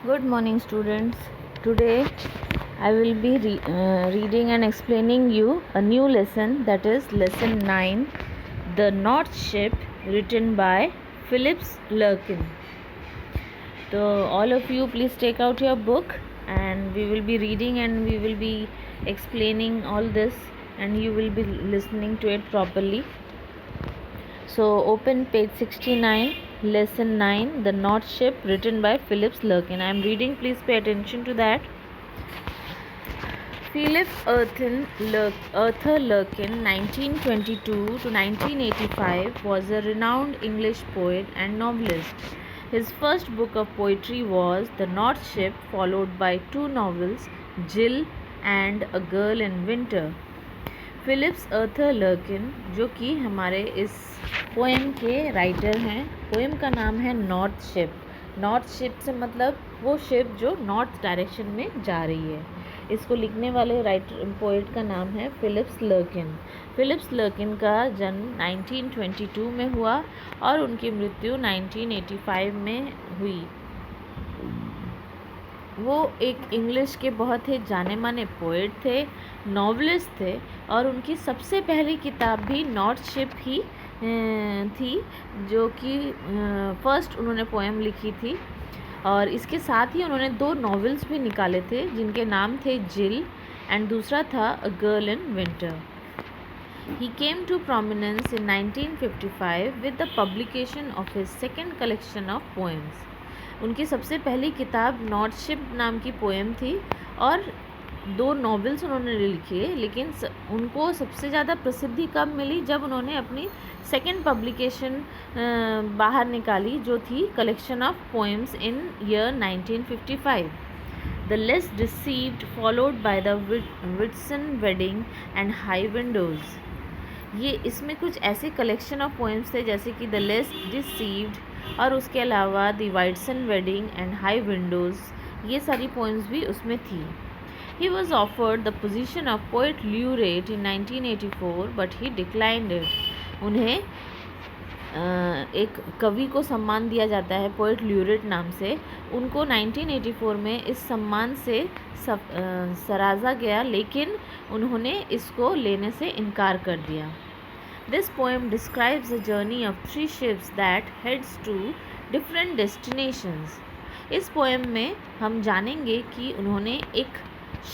Good morning, students. Today I will be reading and explaining you a new lesson, that is lesson 9, The North Ship, written by Phillips Larkin. So all of you please take out your book and we will be reading and we will be explaining all this and you will be listening to it properly. So open page 69, lesson 9, The North Ship, written by Phillips Larkin. I am reading, please pay attention to that. Philip Arthur Larkin, 1922 to 1985, was a renowned English poet and novelist. His first book of poetry was The North Ship, followed by two novels, Jill and A Girl in Winter. Philips Arthur Larkin, जो कि हमारे इस poem के writer हैं, poem का नाम है north ship. North ship से मतलब वो शिप जो नॉर्थ डायरेक्शन में जा रही है। इसको लिखने वाले राइटर पोएट का नाम है फिलिप्स लर्किन। फिलिप्स लर्किन का जन्म 1922 में हुआ और उनकी मृत्यु 1985 में हुई। वो एक इंग्लिश के बहुत ही जाने माने पोएट थे, नॉवलिस्ट थे और उनकी सबसे पहली किताब भी नॉर्थ शिप ही थी, जो कि फर्स्ट उन्होंने पोएम लिखी थी। और इसके साथ ही उन्होंने दो नॉवेल्स भी निकाले थे जिनके नाम थे जिल एंड दूसरा था a girl in winter. He came to prominence in 1955 with the publication of his second collection of poems. उनकी सबसे पहली किताब नॉर्थ शिप नाम की पोएम थी और दो नॉवेल्स उन्होंने लिखी है, लेकिन उनको सबसे ज़्यादा प्रसिद्धि कब मिली, जब उन्होंने अपनी सेकेंड पब्लिकेशन बाहर निकाली, जो थी collection of poems in year 1955। The less deceived, followed by the Whitson wedding and high windows. ये इसमें कुछ ऐसे कलेक्शन ऑफ पोएम्स थे जैसे कि द लेस डिसीव्ड और उसके अलावा the Whitsun wedding and high windows, ये सारी पोएम्स भी उसमें थी। He was offered the position of poet laureate in 1984 but he declined it. उन्हें एक कवि को सम्मान दिया जाता है पोएट ल्यूरेट नाम से, उनको 1984 में इस सम्मान से सराजा गया, लेकिन उन्होंने इसको लेने से इनकार कर दिया। This poem describes the journey of three ships that heads to different destinations. इस पोएम में हम जानेंगे कि उन्होंने एक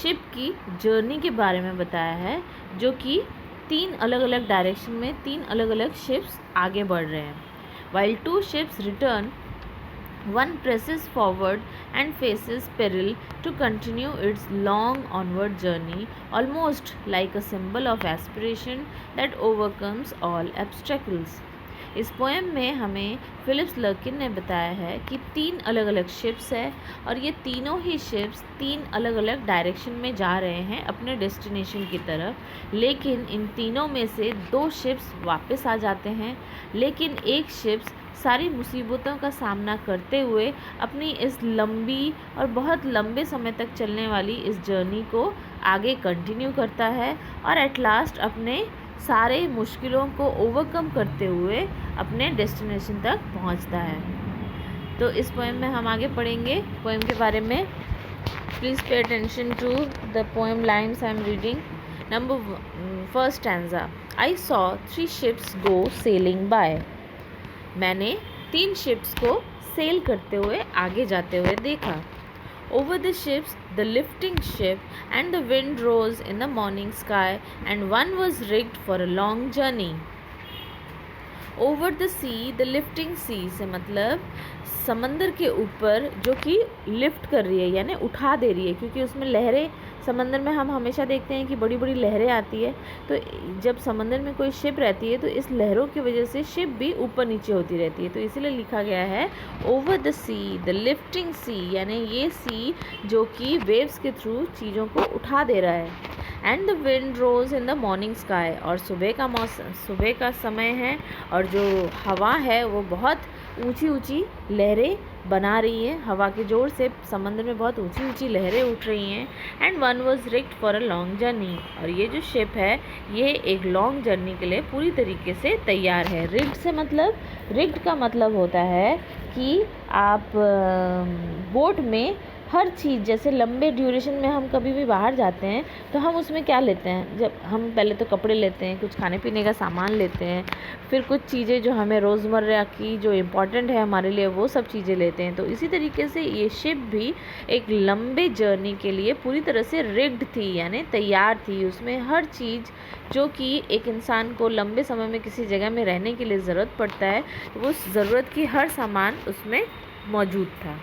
शिप की जर्नी के बारे में बताया है, जो कि तीन अलग अलग डायरेक्शन में तीन अलग अलग शिप्स आगे बढ़ रहे हैं। While two ships return, one presses forward and faces peril to continue its long onward journey, almost like a symbol of aspiration that overcomes all obstacles. इस पोएम में हमें फिलिप्स लर्किन ने बताया है कि तीन अलग अलग शिप्स है और ये तीनों ही शिप्स तीन अलग अलग डायरेक्शन में जा रहे हैं अपने डेस्टिनेशन की तरफ, लेकिन इन तीनों में से दो शिप्स वापस आ जाते हैं, लेकिन एक शिप्स सारी मुसीबतों का सामना करते हुए अपनी इस लंबी और बहुत लंबे समय तक चलने वाली इस जर्नी को आगे कंटिन्यू करता है और एट लास्ट अपने सारे मुश्किलों को ओवरकम करते हुए अपने डेस्टिनेशन तक पहुंचता है। तो इस पोएम में हम आगे पढ़ेंगे पोएम के बारे में। Please pay attention to the poem lines I am reading. Number first stanza, I saw three ships go sailing by. मैंने तीन शिप्स को सेल करते हुए आगे जाते हुए देखा। Over the ships, the lifting ship and the wind rose in the morning sky, and one was rigged for a long journey. Over the sea, the lifting sea से मतलब समंदर के ऊपर जो कि लिफ्ट कर रही है यानी उठा दे रही है, क्योंकि उसमें लहरें, समंदर में हम हमेशा देखते हैं कि बड़ी बड़ी लहरें आती है, तो जब समंदर में कोई शिप रहती है तो इस लहरों की वजह से शिप भी ऊपर नीचे होती रहती है, तो इसीलिए लिखा गया है over the sea the lifting sea, यानी ये सी जो कि वेव्स के थ्रू चीज़ों को उठा दे रहा है। And the wind rose in the morning sky, और सुबह का मौसम, सुबह का समय है और जो हवा है वो बहुत ऊंची ऊंची लहरें बना रही है, हवा के जोर से समंदर में बहुत ऊंची ऊंची लहरें उठ रही हैं। And one was rigged for a long journey, और ये जो शिप है ये एक लॉन्ग जर्नी के लिए पूरी तरीके से तैयार है। रिग्ड से मतलब, रिग्ड का मतलब होता है कि आप बोट में हर चीज़, जैसे लंबे ड्यूरेशन में हम कभी भी बाहर जाते हैं तो हम उसमें क्या लेते हैं, जब हम पहले तो कपड़े लेते हैं, कुछ खाने पीने का सामान लेते हैं, फिर कुछ चीज़ें जो हमें रोज़मर्रा की जो इम्पोर्टेंट है हमारे लिए वो सब चीज़ें लेते हैं। तो इसी तरीके से ये शिप भी एक लंबे जर्नी के लिए पूरी तरह से रिग्ड थी, यानी तैयार थी। उसमें हर चीज़ जो कि एक इंसान को लंबे समय में किसी जगह में रहने के लिए ज़रूरत पड़ता है, तो उस ज़रूरत की हर सामान उसमें मौजूद था।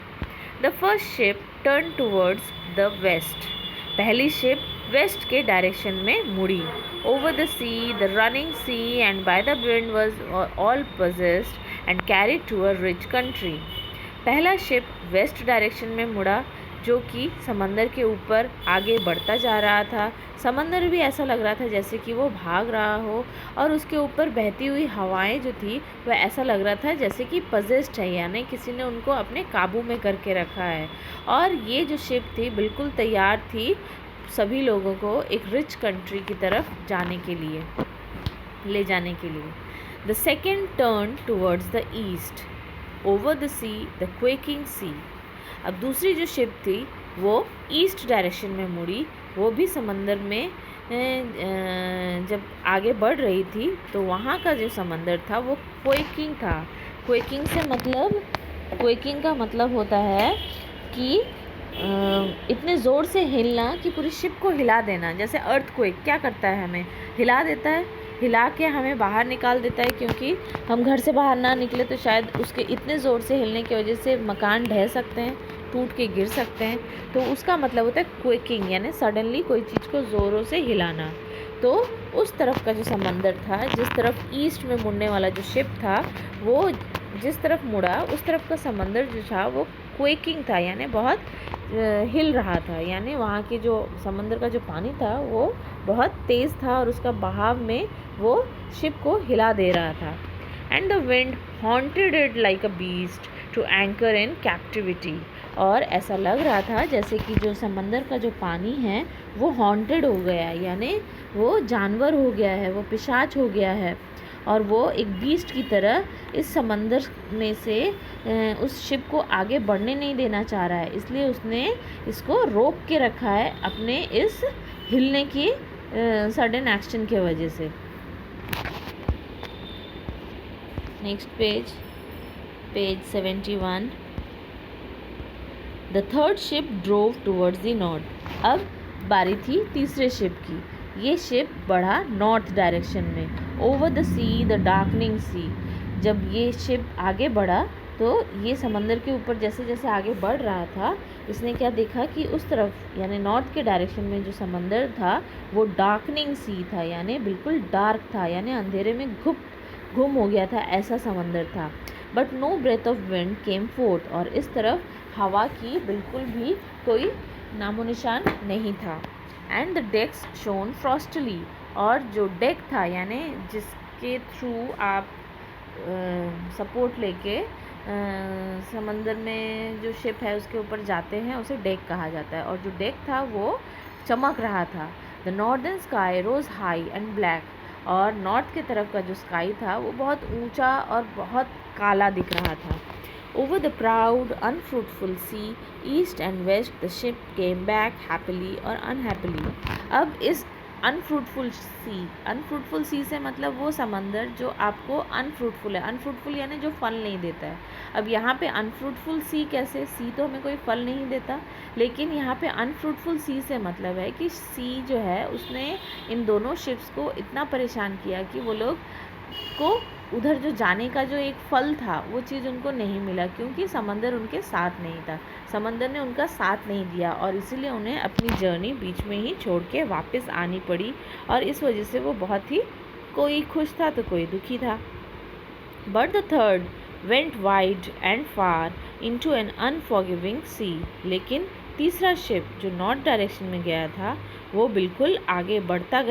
The first ship turn towards the west. पहली शिप वेस्ट के डायरेक्शन में मुड़ी। Over the sea, the running sea and by the wind was all possessed and carried to a rich country. पहला शिप वेस्ट डायरेक्शन में मुड़ा, जो कि समंदर के ऊपर आगे बढ़ता जा रहा था। समंदर भी ऐसा लग रहा था जैसे कि वो भाग रहा हो, और उसके ऊपर बहती हुई हवाएं जो थी वह ऐसा लग रहा था जैसे कि पजेस्ड है, यानी किसी ने उनको अपने काबू में करके रखा है। और ये जो शिप थी बिल्कुल तैयार थी सभी लोगों को एक रिच कंट्री की तरफ जाने के लिए, ले जाने के लिए। The second turn towards the east. Over the sea, the quaking sea. अब दूसरी जो शिप थी वो ईस्ट डायरेक्शन में मुड़ी। वो भी समंदर में जब आगे बढ़ रही थी तो वहाँ का जो समंदर था वो क्वेकिंग था। क्वेकिंग का मतलब होता है कि इतने ज़ोर से हिलना कि पूरी शिप को हिला देना। जैसे अर्थक्वेक क्या करता है, हमें हिला देता है, हिला के हमें बाहर निकाल देता है, क्योंकि हम घर से बाहर ना निकले तो शायद उसके इतने ज़ोर से हिलने की वजह से मकान ढह सकते हैं, टूट के गिर सकते हैं। तो उसका मतलब होता है क्वेकिंग, यानी सडनली कोई चीज़ को ज़ोरों से हिलाना। तो उस तरफ का जो समंदर था, जिस तरफ ईस्ट में मुड़ने वाला जो शिप था, वो जिस तरफ मुड़ा उस तरफ का समंदर जो था वो क्वेकिंग था, यानी बहुत हिल रहा था। यानी वहाँ के जो समंदर का जो पानी था वो बहुत तेज़ था और उसका बहाव में वो शिप को हिला दे रहा था। And the wind haunted it like a beast to anchor in captivity. और ऐसा लग रहा था जैसे कि जो समंदर का जो पानी है वो हॉन्टेड हो गया है, यानी वो जानवर हो गया है, वो पिशाच हो गया है, और वो एक बीस्ट की तरह इस समंदर में से उस शिप को आगे बढ़ने नहीं देना चाह रहा है। इसलिए उसने इसको रोक के रखा है अपने इस हिलने की सडन एक्शन के वजह से। Next page 71। The third ship drove towards the north. अब बारी थी तीसरे शिप की। ये शिप बढ़ा नॉर्थ डायरेक्शन में। Over the sea, the darkening sea. जब ये शिप आगे बढ़ा तो ये समंदर के ऊपर जैसे जैसे आगे बढ़ रहा था, इसने क्या देखा कि उस तरफ यानी नॉर्थ के डायरेक्शन में जो समंदर था वो डार्कनिंग सी था, यानी बिल्कुल डार्क था, यानी अंधेरे में गुम हो गया था, ऐसा समंदर था। But no breath of wind came forth. और इस तरफ हवा की बिल्कुल भी कोई नामो निशान नहीं था। And the decks shone frostily. और जो डेक था यानी जिसके थ्रू आप सपोर्ट लेके समंदर में जो शिप है उसके ऊपर जाते हैं उसे डेक कहा जाता है। और जो डेक था वो चमक रहा था। The northern sky rose high and black. और नॉर्थ की तरफ का जो स्काई था वो बहुत ऊंचा और बहुत काला दिख रहा था। Over the proud unfruitful sea, east and west the ship came back happily और अनहैप्पीली। अब इस अनफ्रूटफुल सी से मतलब वो समंदर जो आपको अनफ्रूटफुल है। अनफ्रूटफुल यानी जो फल नहीं देता है। अब यहाँ पे अनफ्रूटफुल सी कैसे, सी तो हमें कोई फल नहीं देता, लेकिन यहाँ पे अनफ्रूटफुल सी से मतलब है कि सी जो है उसने इन दोनों शिप्स को इतना परेशान किया कि वो लोग को उधर जो जाने का जो एक फल था वो चीज़ उनको नहीं मिला, क्योंकि समंदर उनके साथ नहीं था। समंदर ने उनका साथ नहीं दिया और इसीलिए उन्हें अपनी जर्नी बीच में ही छोड़ के वापस आनी पड़ी। और इस वजह से वो बहुत ही, कोई खुश था तो कोई दुखी था। But the third went wide and far into an unforgiving sea. लेकिन तीसरा शिप जो नॉर्थ डायरेक्शन में गया था वो बिल्कुल आगे बढ़ता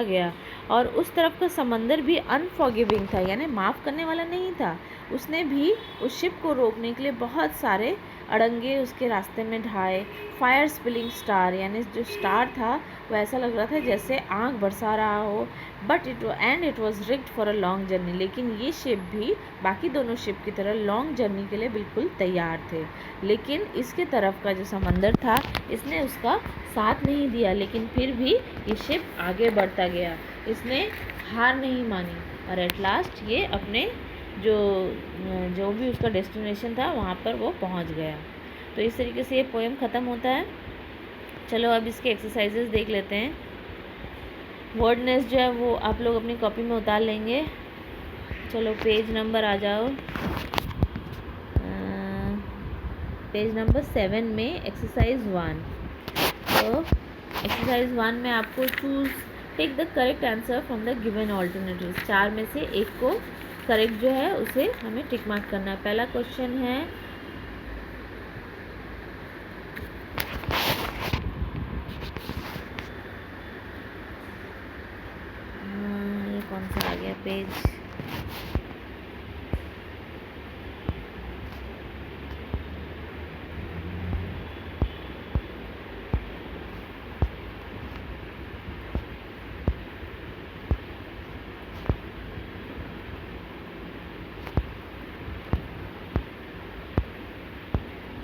गया और उस तरफ का समंदर भी अनफॉरगिविंग था, यानी माफ़ करने वाला नहीं था। उसने भी उस शिप को रोकने के लिए बहुत सारे अड़ंगे उसके रास्ते में ढाए, फायर स्पिलिंग स्टार, यानी जो स्टार था वो ऐसा लग रहा था जैसे आग बरसा रहा हो, but it was rigged for a long journey, लेकिन ये शिप भी बाकी दोनों शिप की तरह लॉन्ग जर्नी के लिए बिल्कुल तैयार थे। लेकिन इसके तरफ का जो समंदर था इसने उसका साथ नहीं दिया, लेकिन फिर भी ये शिप आगे बढ़ता गया, इसने हार नहीं मानी और एट लास्ट ये अपने जो भी उसका डेस्टिनेशन था वहाँ पर वो पहुँच गया। तो इस तरीके से ये पोएम ख़त्म होता है। चलो अब इसके एक्सरसाइजेस देख लेते हैं। वर्ड नेस्ट जो है वो आप लोग अपनी कॉपी में उतार लेंगे। चलो पेज नंबर आ जाओ, पेज नंबर 7 में एक्सरसाइज 1। तो एक्सरसाइज 1 में आपको choose take the correct answer from the given alternatives. 4 में से एक को करेक्ट जो है उसे हमें टिक मार्क करना है। पहला क्वेश्चन है ये कौन सा आ गया पेज,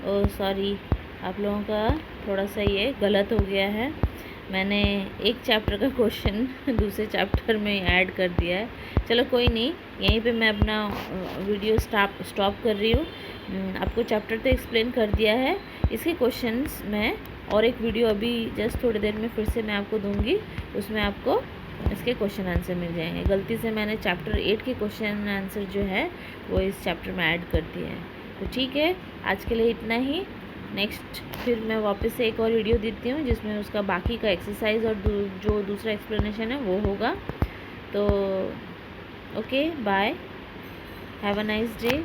ओ सॉरी, आप लोगों का थोड़ा सा ये गलत हो गया है। मैंने एक चैप्टर का क्वेश्चन दूसरे चैप्टर में ऐड कर दिया है। चलो कोई नहीं, यहीं पे मैं अपना वीडियो स्टॉप कर रही हूँ। आपको चैप्टर तो एक्सप्लेन कर दिया है, इसके क्वेश्चंस मैं और एक वीडियो अभी जस्ट थोड़ी देर में फिर से मैं आपको दूंगी, उसमें आपको इसके क्वेश्चन आंसर मिल जाएंगे। गलती से मैंने चैप्टर 8 के क्वेश्चन आंसर जो है वो इस चैप्टर में ऐड कर दिए हैं। तो ठीक है, आज के लिए इतना ही। नेक्स्ट फिर मैं वापस से एक और वीडियो देती हूँ जिसमें उसका बाकी का एक्सरसाइज और जो दूसरा एक्सप्लेनेशन है वो होगा। तो okay, bye, have a nice day.